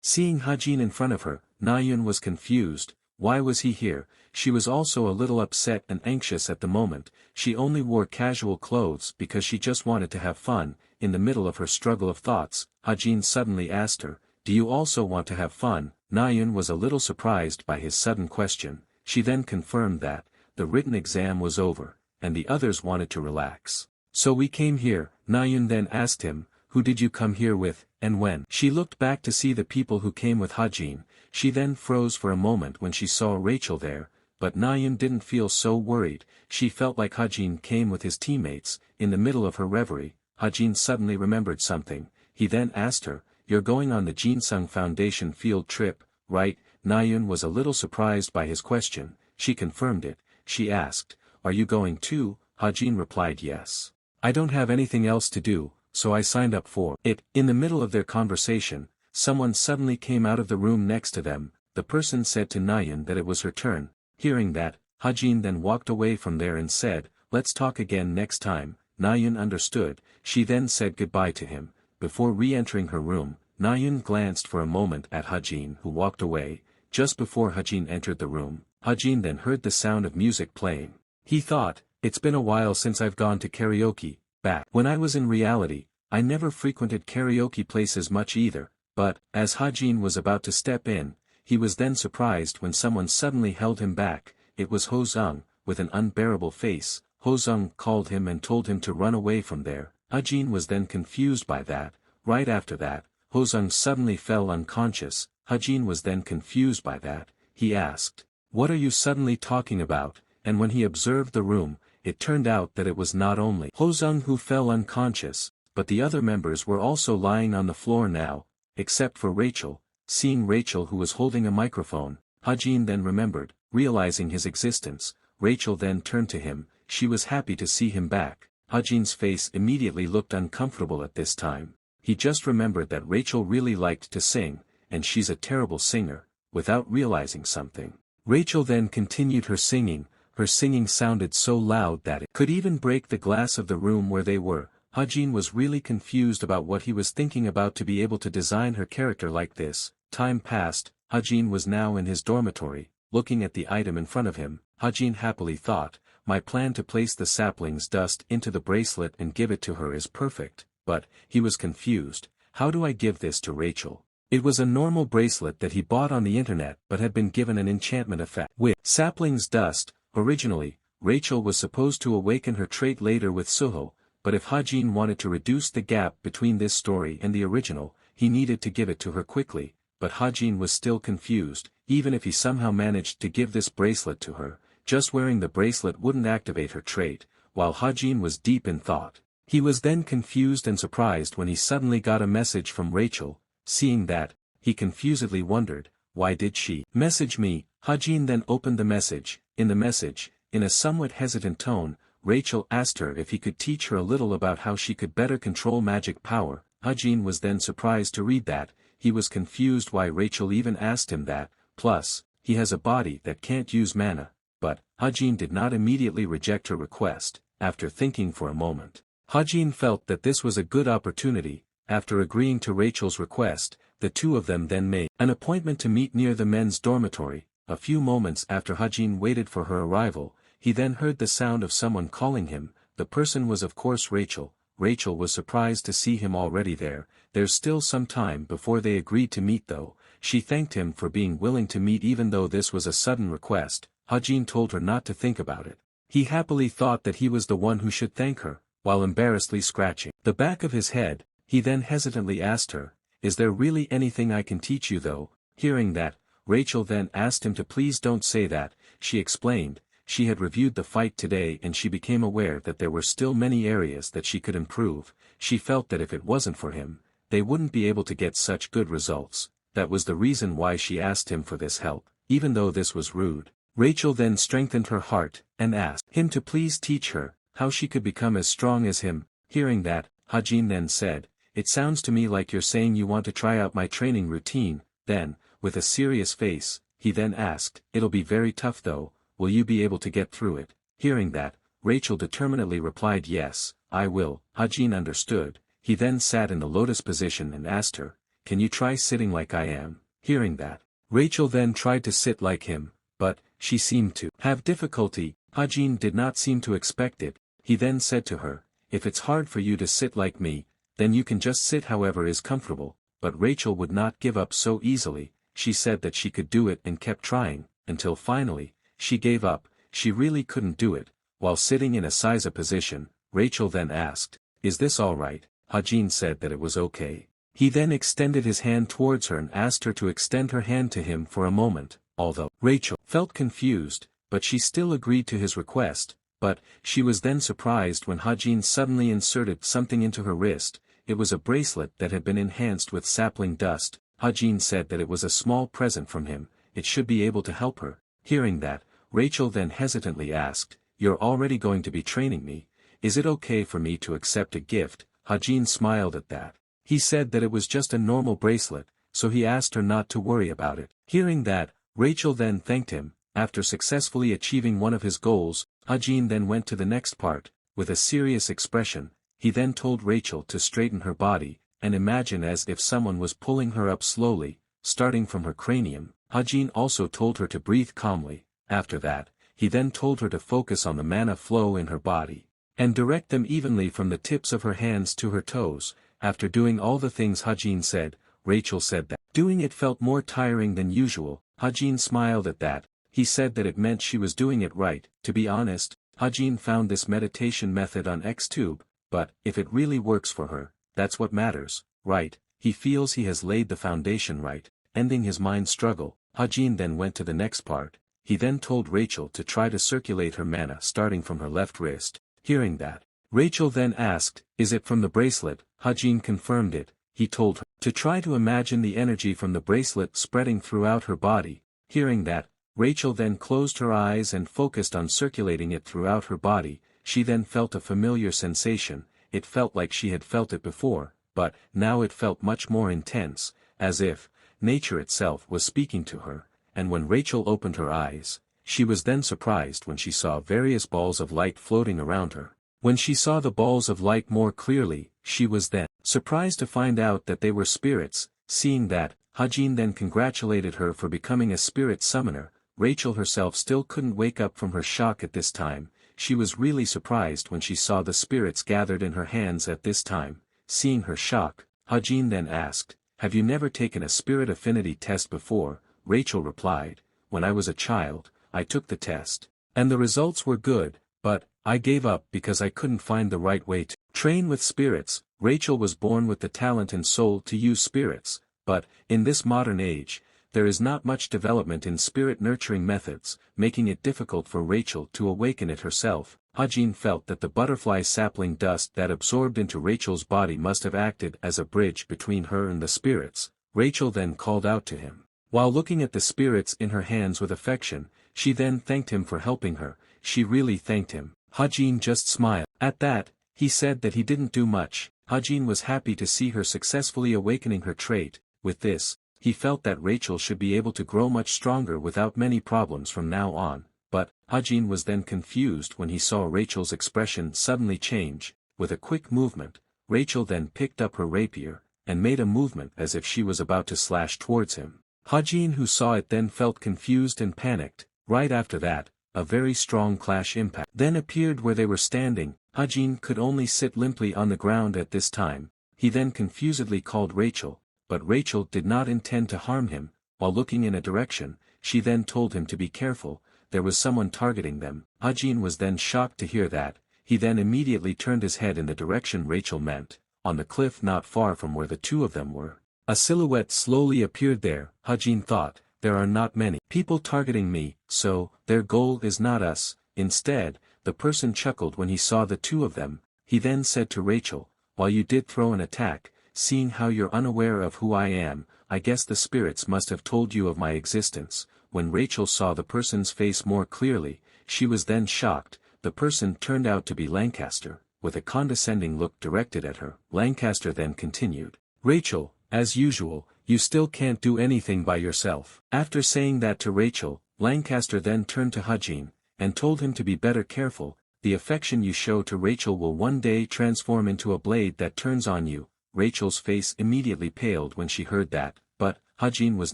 Seeing Hajin in front of her, Nayun was confused. Why was he here? She was also a little upset and anxious at the moment. She only wore casual clothes because she just wanted to have fun. In the middle of her struggle of thoughts, Hajin suddenly asked her, "Do you also want to have fun?" Nayun was a little surprised by his sudden question. She then confirmed that the written exam was over, and the others wanted to relax. "So we came here." Nayun then asked him, "Who did you come here with, and when?" She looked back to see the people who came with Hajin. She then froze for a moment when she saw Rachel there, but Nayun didn't feel so worried. She felt like Hajin came with his teammates. In the middle of her reverie, Hajin suddenly remembered something. He then asked her, "You're going on the Jinsung Foundation field trip, right?" Nayun was a little surprised by his question. She confirmed it. She asked, "Are you going too?" Hajin replied yes. "I don't have anything else to do, so I signed up for it." In the middle of their conversation, someone suddenly came out of the room next to them. The person said to Nayun that it was her turn. Hearing that, Hajin then walked away from there and said, "Let's talk again next time." Nayun understood. She then said goodbye to him. Before re-entering her room, Nayun glanced for a moment at Hajin who walked away. Just before Hajin entered the room, Hajin then heard the sound of music playing. He thought, "It's been a while since I've gone to karaoke. Back when I was in reality, I never frequented karaoke places much either." But, as Hajin was about to step in, he was then surprised when someone suddenly held him back. It was Ho-Zung, with an unbearable face. Ho-Zung called him and told him to run away from there. Hajin was then confused by that. Right after that, Ho-Zung suddenly fell unconscious. Hajin was then confused by that. He asked, "What are you suddenly talking about?" And when he observed the room, it turned out that it was not only Ho-Zung who fell unconscious, but the other members were also lying on the floor now, except for Rachel. Seeing Rachel who was holding a microphone, Hajin then remembered, realizing his existence. Rachel then turned to him. She was happy to see him back. Hajin's face immediately looked uncomfortable at this time. He just remembered that Rachel really liked to sing, and she's a terrible singer, without realizing something. Rachel then continued her singing. Her singing sounded so loud that it could even break the glass of the room where they were. Hajin was really confused about what he was thinking about to be able to design her character like this. Time passed. Hajin was now in his dormitory, looking at the item in front of him. Hajin happily thought, "My plan to place the sapling's dust into the bracelet and give it to her is perfect." But, he was confused. How do I give this to Rachel? It was a normal bracelet that he bought on the internet but had been given an enchantment effect with sapling's dust. Originally, Rachel was supposed to awaken her trait later with Suho, but if Hajin wanted to reduce the gap between this story and the original, he needed to give it to her quickly. But Hajin was still confused. Even if he somehow managed to give this bracelet to her, just wearing the bracelet wouldn't activate her trait. While Hajin was deep in thought, he was then confused and surprised when he suddenly got a message from Rachel. Seeing that, he confusedly wondered, why did she message me? Hajin then opened the message. In the message, in a somewhat hesitant tone, Rachel asked her if he could teach her a little about how she could better control magic power. Hajin was then surprised to read that. He was confused why Rachel even asked him that. Plus, he has a body that can't use mana. But, Hajin did not immediately reject her request. After thinking for a moment, Hajin felt that this was a good opportunity. After agreeing to Rachel's request, the two of them then made an appointment to meet near the men's dormitory. A few moments after Hajin waited for her arrival, he then heard the sound of someone calling him. The person was of course Rachel. Rachel was surprised to see him already there. There's still some time before they agreed to meet though. She thanked him for being willing to meet even though this was a sudden request. Hajin told her not to think about it. He happily thought that he was the one who should thank her. While embarrassedly scratching the back of his head, he then hesitantly asked her, "Is there really anything I can teach you though?" Hearing that, Rachel then asked him to please don't say that. She explained, she had reviewed the fight today and she became aware that there were still many areas that she could improve. She felt that if it wasn't for him, they wouldn't be able to get such good results. That was the reason why she asked him for this help, even though this was rude. Rachel then strengthened her heart, and asked him to please teach her how she could become as strong as him. Hearing that, Hajin then said, "It sounds to me like you're saying you want to try out my training routine." Then, with a serious face, he then asked, "It'll be very tough though, will you be able to get through it?" Hearing that, Rachel determinedly replied, "Yes, I will." Hajin understood. He then sat in the lotus position and asked her, can you try sitting like I am? Hearing that, Rachel then tried to sit like him, but she seemed to have difficulty. Hajin did not seem to expect it. He then said to her, if it's hard for you to sit like me, then you can just sit however is comfortable. But Rachel would not give up so easily. She said that she could do it and kept trying, until finally, she gave up. She really couldn't do it. While sitting in a seiza position, Rachel then asked, is this all right? Hajin said that it was okay. He then extended his hand towards her and asked her to extend her hand to him for a moment, although Rachel felt confused, but she still agreed to his request. But she was then surprised when Hajin suddenly inserted something into her wrist. It was a bracelet that had been enhanced with sapling dust. Hajin said that it was a small present from him, it should be able to help her. Hearing that, Rachel then hesitantly asked, you're already going to be training me, is it okay for me to accept a gift? Hajin smiled at that. He said that it was just a normal bracelet, so he asked her not to worry about it. Hearing that, Rachel then thanked him. After successfully achieving one of his goals, Hajin then went to the next part. With a serious expression, he then told Rachel to straighten her body, and imagine as if someone was pulling her up slowly, starting from her cranium. Hajin also told her to breathe calmly. After that, he then told her to focus on the mana flow in her body, and direct them evenly from the tips of her hands to her toes. After doing all the things Hajin said, Rachel said that doing it felt more tiring than usual. Hajin smiled at that. He said that it meant she was doing it right. To be honest, Hajin found this meditation method on Xtube, but if it really works for her, that's what matters, right? He feels he has laid the foundation right. Ending his mind struggle, Hajin then went to the next part. He then told Rachel to try to circulate her mana starting from her left wrist. Hearing that, Rachel then asked, is it from the bracelet? Hajin confirmed it. He told her to try to imagine the energy from the bracelet spreading throughout her body. Hearing that, Rachel then closed her eyes and focused on circulating it throughout her body. She then felt a familiar sensation. It felt like she had felt it before, but now it felt much more intense, as if nature itself was speaking to her. And when Rachel opened her eyes, she was then surprised when she saw various balls of light floating around her. When she saw the balls of light more clearly, she was then surprised to find out that they were spirits. Seeing that, Hajin then congratulated her for becoming a spirit summoner. Rachel herself still couldn't wake up from her shock at this time. She was really surprised when she saw the spirits gathered in her hands at this time. Seeing her shock, Hajin then asked, have you never taken a spirit affinity test before? Rachel replied, when I was a child, I took the test, and the results were good, but I gave up because I couldn't find the right way to train with spirits. Rachel was born with the talent and soul to use spirits, but, in this modern age, there is not much development in spirit nurturing methods, making it difficult for Rachel to awaken it herself. Hajin felt that the butterfly sapling dust that absorbed into Rachel's body must have acted as a bridge between her and the spirits. Rachel then called out to him. While looking at the spirits in her hands with affection, she then thanked him for helping her. She really thanked him. Hajin just smiled. At that, he said that he didn't do much. Hajin was happy to see her successfully awakening her trait. With this, he felt that Rachel should be able to grow much stronger without many problems from now on. But, Hajin was then confused when he saw Rachel's expression suddenly change. With a quick movement, Rachel then picked up her rapier, and made a movement as if she was about to slash towards him. Hajin, who saw it, then felt confused and panicked. Right after that, a very strong clash impact then appeared where they were standing. Hajin could only sit limply on the ground at this time. He then confusedly called Rachel, but Rachel did not intend to harm him. While looking in a direction, she then told him to be careful, there was someone targeting them. Hajin was then shocked to hear that. He then immediately turned his head in the direction Rachel meant. On the cliff not far from where the two of them were, a silhouette slowly appeared there. Hajin thought, there are not many people targeting me, so, their goal is not us. Instead, the person chuckled when he saw the two of them. He then said to Rachel, while you did throw an attack, seeing how you're unaware of who I am, I guess the spirits must have told you of my existence. When Rachel saw the person's face more clearly, she was then shocked. The person turned out to be Lancaster, with a condescending look directed at her. Lancaster then continued, Rachel, as usual, you still can't do anything by yourself. After saying that to Rachel, Lancaster then turned to Hajin, and told him to be better careful. The affection you show to Rachel will one day transform into a blade that turns on you. Rachel's face immediately paled when she heard that, but Hajin was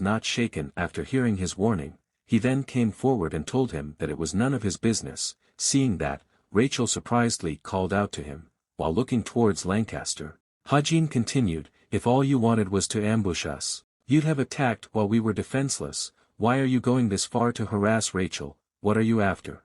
not shaken after hearing his warning. He then came forward and told him that it was none of his business. Seeing that, Rachel surprisedly called out to him, while looking towards Lancaster. Hajin continued, "If all you wanted was to ambush us, you'd have attacked while we were defenseless. Why are you going this far to harass Rachel? What are you after?"